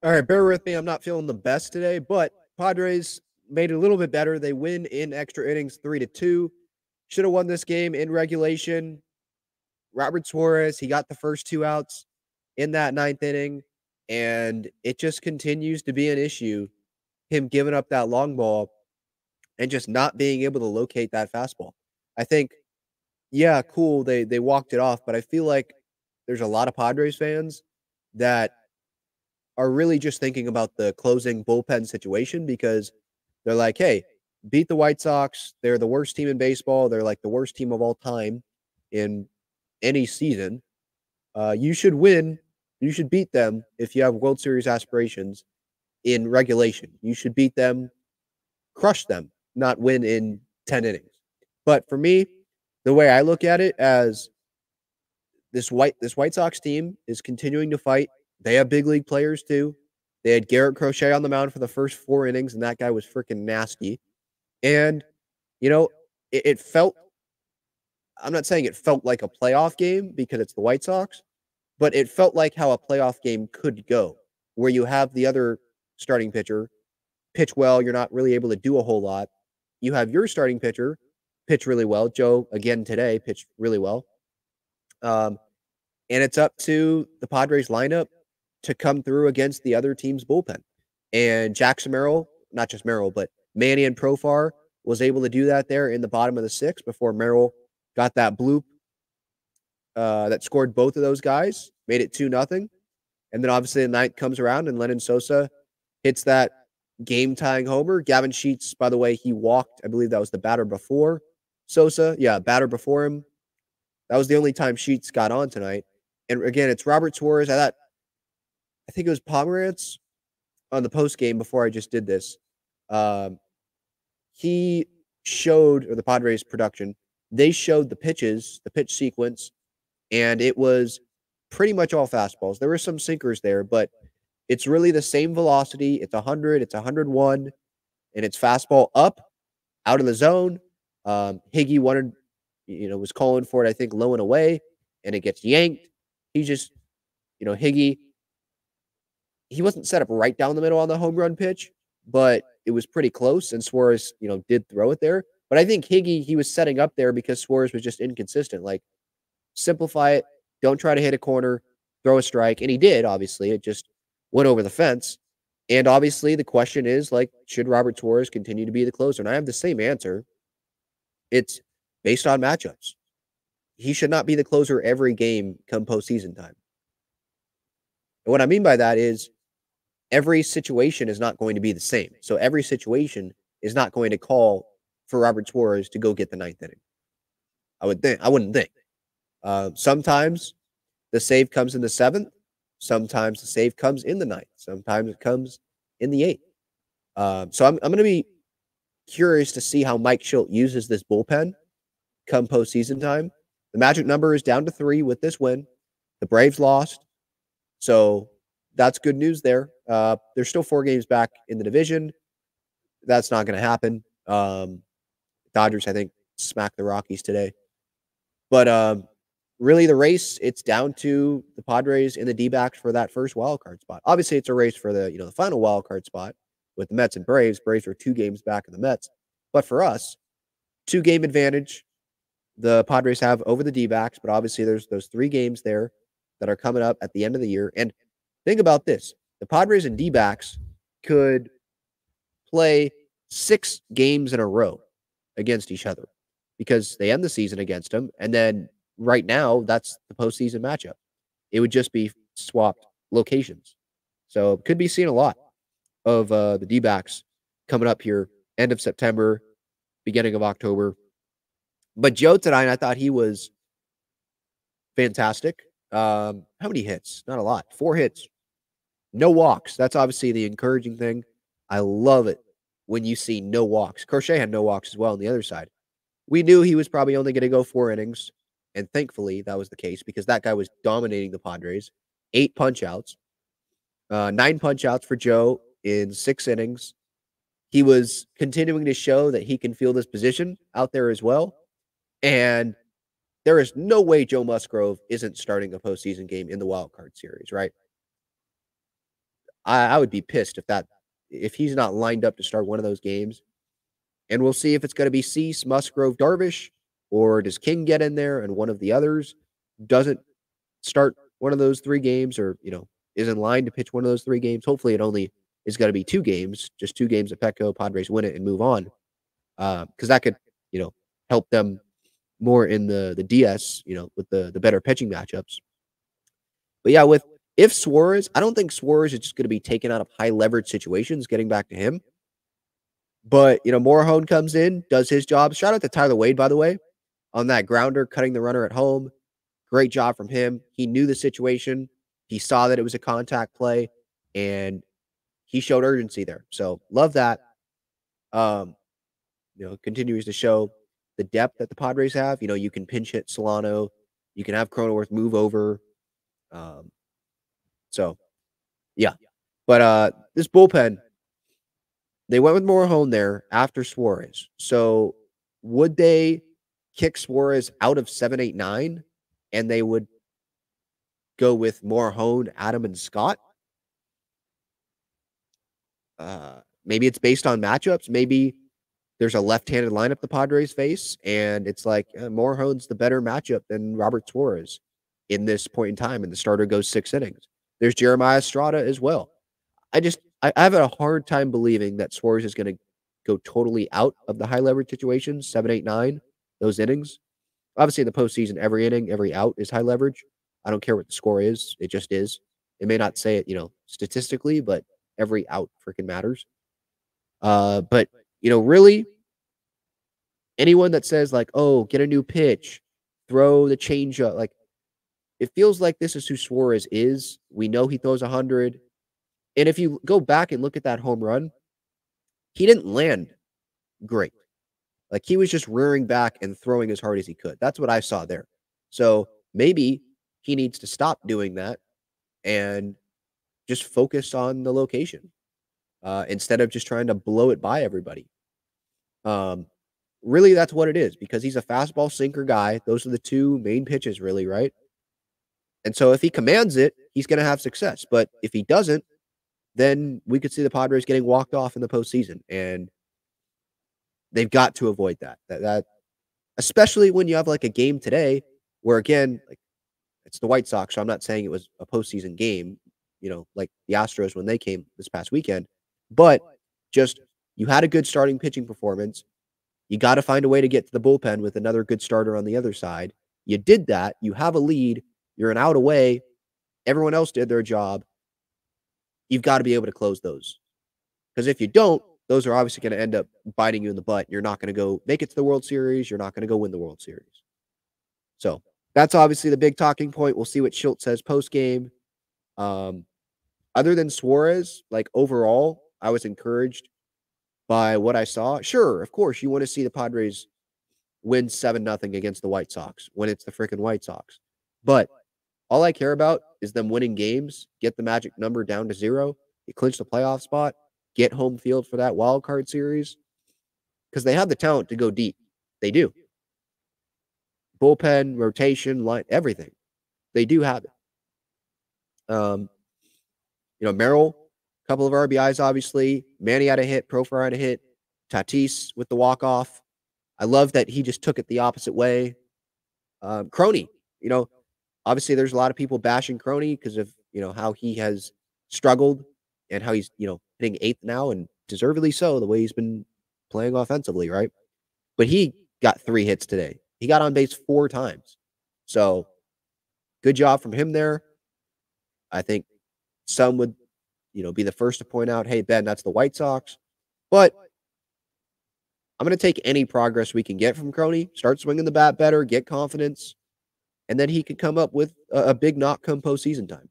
All right, bear with me. I'm not feeling the best today, but Padres made it a little bit better. They win in extra innings 3-2. Should have won this game in regulation. Robert Suarez, he got the first two outs in that ninth inning, and it just continues to be an issue. Him giving up that long ball and just not being able to locate that fastball. I think, yeah, cool, they walked it off, but I feel like there's a lot of Padres fans that are really just thinking about the closing bullpen situation because they're like, hey, beat the White Sox. They're the worst team in baseball. They're like the worst team of all time in any season. You should win. You should beat them if you have World Series aspirations in regulation. You should beat them, crush them, not win in 10 innings. But for me, the way I look at it as this White Sox team is continuing to fight. They have big league players too. They had Garrett Crochet on the mound for the first 4 innings, and that guy was freaking nasty. And you know, it felt. I'm not saying it felt like a playoff game because it's the White Sox, but it felt like how a playoff game could go, where you have the other starting pitcher pitch well. You're not really able to do a whole lot. You have your starting pitcher pitch really well. Joe again today pitched really well. Um, and it's up to the Padres lineup to come through against the other team's bullpen. And Jackson Merrill, not just Merrill, but Manny and Profar was able to do that there in the bottom of the sixth before Merrill got that bloop that scored both of those guys, made it 2-0. And then obviously the ninth comes around and Lennon Sosa hits that game tying homer. Gavin Sheets, by the way, he walked. I believe that was the batter before Sosa. Yeah, batter before him. That was the only time Sheets got on tonight. And again, it's Robert Suarez. I think it was Pomerantz on the post game before I just did this. Um, he showed, or the Padres production, they showed the pitches, the pitch sequence, and it was pretty much all fastballs. There were some sinkers there, but it's really the same velocity. It's 100, it's 101, and it's fastball up, out of the zone. Higgy wanted, was calling for it, I think, low and away, and it gets yanked. He just, Higgy, he wasn't set up right down the middle on the home run pitch, but it was pretty close, and Suarez, did throw it there. But I think Higgy, he was setting up there because Suarez was just inconsistent. Like, simplify it. Don't try to hit a corner, throw a strike. And he did, obviously. It just went over the fence. And obviously, the question is, like, should Robert Suarez continue to be the closer? And I have the same answer. It's based on matchups. He should not be the closer every game come postseason time. And what I mean by that is every situation is not going to be the same. So every situation is not going to call for Robert Suarez to go get the ninth inning. I wouldn't think. Sometimes the save comes in the seventh. Sometimes the save comes in the ninth. Sometimes it comes in the eighth. So I'm going to be curious to see how Mike Shildt uses this bullpen come postseason time. The magic number is down to 3 with this win. The Braves lost. So that's good news there. There's still 4 games back in the division. That's not going to happen. Dodgers, I think, smacked the Rockies today. But really, the race, it's down to the Padres and the D-backs for that first wild card spot. Obviously, it's a race for the final wild card spot with the Mets and Braves. Braves are 2 games back in the Mets. But for us, 2-game advantage the Padres have over the D-backs. But obviously, there's those 3 games there that are coming up at the end of the year. And think about this. The Padres and D-backs could play 6 games in a row against each other because they end the season against them. And then right now, that's the postseason matchup. It would just be swapped locations. So could be seeing a lot of the D-backs coming up here, end of September, beginning of October. But Joe tonight, I thought he was fantastic. How many hits? Not a lot. 4 hits. No walks. That's obviously the encouraging thing. I love it when you see no walks. Crochet had no walks as well on the other side. We knew he was probably only going to go 4 innings. And thankfully, that was the case because that guy was dominating the Padres. 8 punch-outs. 9 punch-outs for Joe in 6 innings. He was continuing to show that he can field his position out there as well. And there is no way Joe Musgrove isn't starting a postseason game in the wild card series, right? I would be pissed if he's not lined up to start one of those games. And we'll see if it's going to be Cease, Musgrove, Darvish, or does King get in there and one of the others doesn't start one of those 3 games, or is in line to pitch one of those 3 games. Hopefully, it only is going to be 2 games, just 2 games at Petco. Padres win it and move on, because that could help them more in the DS, with the better pitching matchups. But yeah, if Suarez, I don't think Suarez is just going to be taken out of high leverage situations. Getting back to him, but Morahone comes in, does his job. Shout out to Tyler Wade, by the way, on that grounder, cutting the runner at home. Great job from him. He knew the situation. He saw that it was a contact play, and he showed urgency there. So love that. Continues to show the depth that the Padres have. You can pinch hit Solano. You can have Cronenworth move over. So, yeah. But this bullpen, they went with Morahone there after Suarez. So would they kick Suarez out of 7, 8, 9, and they would go with Morahone, Adam, and Scott? Maybe it's based on matchups. Maybe there's a left-handed lineup the Padres face, and it's like Morahone's the better matchup than Robert Suarez in this point in time, and the starter goes 6 innings. There's Jeremiah Estrada as well. I have a hard time believing that Suarez is going to go totally out of the high leverage situations, 7, 8, 9, those innings. Obviously, in the postseason, every inning, every out is high leverage. I don't care what the score is. It just is. It may not say it, statistically, but every out freaking matters. But, really, anyone that says, like, oh, get a new pitch, throw the changeup, like, it feels like this is who Suarez is. We know he throws 100. And if you go back and look at that home run, he didn't land great. Like, he was just rearing back and throwing as hard as he could. That's what I saw there. So maybe he needs to stop doing that and just focus on the location instead of just trying to blow it by everybody. Really, that's what it is, because he's a fastball sinker guy. Those are the 2 main pitches, really, right? And so if he commands it, he's going to have success. But if he doesn't, then we could see the Padres getting walked off in the postseason, and they've got to avoid that. That especially when you have like a game today where, again, like, it's the White Sox, so I'm not saying it was a postseason game, like the Astros when they came this past weekend, but just you had a good starting pitching performance. You got to find a way to get to the bullpen with another good starter on the other side. You did that. You have a lead. You're an out away. Everyone else did their job. You've got to be able to close those. Because if you don't, those are obviously going to end up biting you in the butt. You're not going to go make it to the World Series. You're not going to go win the World Series. So that's obviously the big talking point. We'll see what Schultz says post-game. Other than Suarez, like, overall, I was encouraged by what I saw. Sure, of course, you want to see the Padres win 7-0 against the White Sox when it's the freaking White Sox. But all I care about is them winning games, get the magic number down to 0, you clinch the playoff spot, get home field for that wild card series, because they have the talent to go deep. They do. Bullpen, rotation, line, everything. They do have it. Merrill, a couple of RBIs, obviously. Manny had a hit. Profar had a hit. Tatis with the walk-off. I love that he just took it the opposite way. Crony, obviously there's a lot of people bashing Crony because of, how he has struggled and how he's, hitting 8th now, and deservedly so, the way he's been playing offensively, right? But he got 3 hits today. He got on base 4 times. So good job from him there. I think some would, be the first to point out, hey, Ben, that's the White Sox. But I'm going to take any progress we can get from Crony, start swinging the bat better, get confidence, and then he could come up with a big knock come postseason time.